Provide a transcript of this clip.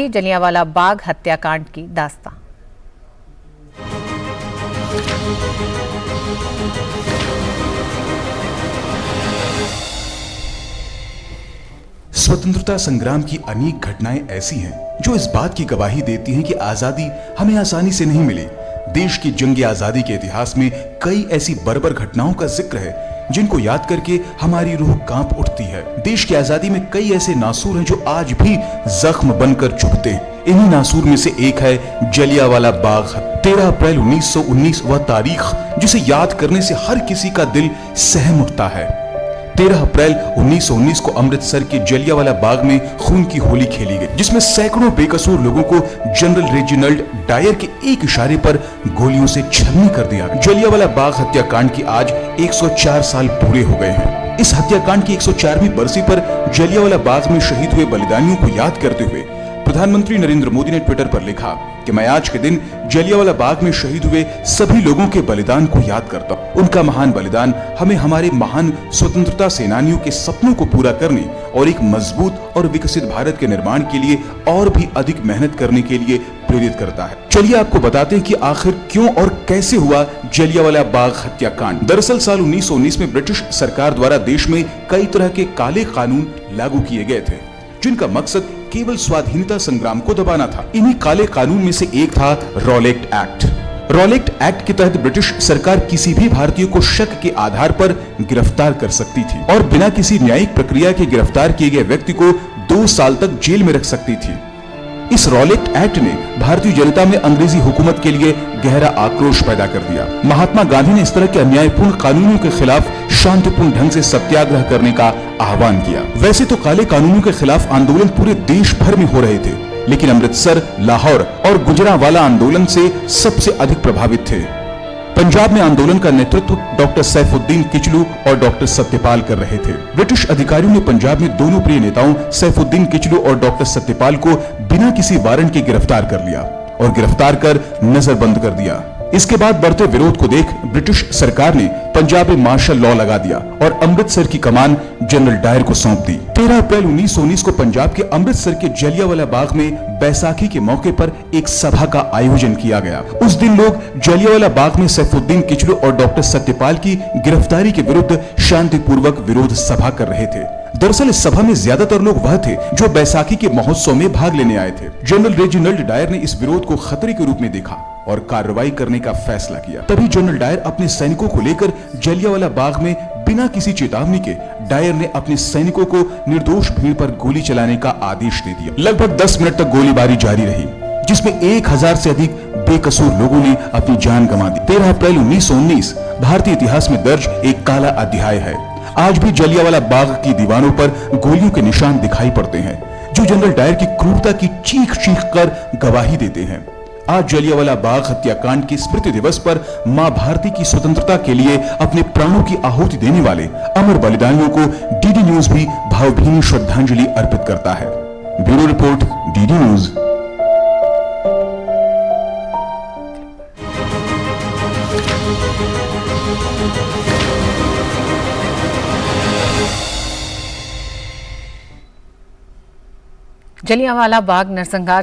जलियांवाला बाग हत्याकांड की दास्तां। स्वतंत्रता संग्राम की अनेक घटनाएं ऐसी हैं जो इस बात की गवाही देती हैं कि आजादी हमें आसानी से नहीं मिली। देश की जंग आजादी के इतिहास में कई ऐसी बर्बर घटनाओं का जिक्र है जिनको याद करके हमारी रूह कांप उठती है। देश की आजादी में कई ऐसे नासूर हैं जो आज भी जख्म बनकर चुभते हैं। इन्हीं नासूर में से एक है जलियांवाला बाग। 13 अप्रैल 1919 वह तारीख जिसे याद करने से हर किसी का दिल सहम उठता है। 13 अप्रैल 1919 को अमृतसर के जलियांवाला बाग में खून की होली खेली गई, जिसमें सैकड़ों बेकसूर लोगों को जनरल रेजिनाल्ड डायर के एक इशारे पर गोलियों से छलनी कर दिया। जलियांवाला बाग हत्याकांड की आज 104 साल पूरे हो गए हैं। इस हत्याकांड की 104वीं बरसी पर जलियांवाला बाग में शहीद हुए बलिदानियों को याद करते हुए प्रधानमंत्री नरेंद्र मोदी ने ट्विटर पर लिखा कि मैं आज के दिन जलियांवाला बाग में शहीद हुए सभी लोगों के बलिदान को याद करता हूं। उनका महान बलिदान हमें हमारे महान स्वतंत्रता सेनानियों के सपनों को पूरा करने और एक मजबूत और विकसित भारत के निर्माण के लिए और भी अधिक मेहनत करने के लिए प्रेरित करता है। चलिए आपको बताते हैं कि आखिर क्यों और कैसे हुआ जलियांवाला बाग हत्याकांड। दरअसल साल 1919 में ब्रिटिश सरकार द्वारा देश में कई तरह के काले कानून लागू किए गए थे, जिनका मकसद केवल स्वाधीनता संग्राम को दबाना था। इन्हीं काले कानून में से एक था रॉलेट एक्ट। रॉलेट एक्ट के तहत ब्रिटिश सरकार किसी भी भारतीय को शक के आधार पर गिरफ्तार कर सकती थी और बिना किसी न्यायिक प्रक्रिया के गिरफ्तार किए गए व्यक्ति को 2 साल तक जेल में रख सकती थी। इस रॉलेट एक्ट ने भारतीय जनता में अंग्रेजी हुकूमत के लिए गहरा आक्रोश पैदा कर दिया। महात्मा गांधी ने इस तरह के अन्यायपूर्ण कानूनों के खिलाफ शांतिपूर्ण ढंग से सत्याग्रह करने का आह्वान किया। वैसे तो काले कानूनों के खिलाफ आंदोलन पूरे देश भर में हो रहे थे, लेकिन अमृतसर, लाहौर और गुजरांवाला आंदोलन से सबसे अधिक प्रभावित थे। पंजाब में आंदोलन का नेतृत्व डॉक्टर सैफुद्दीन किचलू और डॉक्टर सत्यपाल कर रहे थे। ब्रिटिश अधिकारियों ने पंजाब में दोनों प्रिय नेताओं सैफुद्दीन किचलू और डॉक्टर सत्यपाल को बिना किसी वारंट के गिरफ्तार कर लिया और गिरफ्तार कर नजरबंद कर दिया। इसके बाद बढ़ते विरोध को देख ब्रिटिश सरकार ने पंजाब में मार्शल लॉ लगा दिया और अमृतसर की कमान जनरल डायर को सौंप दी। 13 अप्रैल 1919 को पंजाब के अमृतसर के जलियांवाला बाग में बैसाखी के मौके पर एक सभा का आयोजन किया गया। उस दिन लोग जलियांवाला बाग में सैफुद्दीन किचलू और डॉक्टर सत्यपाल की गिरफ्तारी के विरुद्ध शांतिपूर्वक विरोध सभा कर रहे थे। दरअसल इस सभा में ज्यादातर लोग वह थे जो बैसाखी के महोत्सव में भाग लेने आए थे। जनरल रेजिनाल्ड डायर ने इस विरोध को खतरे के रूप में देखा और कार्रवाई करने का फैसला किया। तभी जनरल डायर अपने सैनिकों को लेकर जलियांवाला बाग में बिना किसी चेतावनी के डायर ने अपने सैनिकों को निर्दोष भीड़ पर गोली चलाने का आदेश दे दिया। लगभग 10 मिनट तक गोलीबारी जारी रही, जिसमें 1000 से अधिक बेकसूर लोगों ने अपनी जान गंवा दी। 13 अप्रैल 1919 भारतीय इतिहास में दर्ज एक काला अध्याय है। आज भी जलियांवाला बाग की दीवारों पर गोलियों के निशान दिखाई पड़ते हैं, जो जनरल डायर की क्रूरता की चीख चीख कर गवाही देते हैं। आज जलियांवाला बाग हत्याकांड के स्मृति दिवस पर मां भारती की स्वतंत्रता के लिए अपने प्राणों की आहुति देने वाले अमर बलिदानियों को डीडी न्यूज भी भावभीनी श्रद्धांजलि अर्पित करता है। Bureau report, DD news. Jallianwala Bagh नरसंहार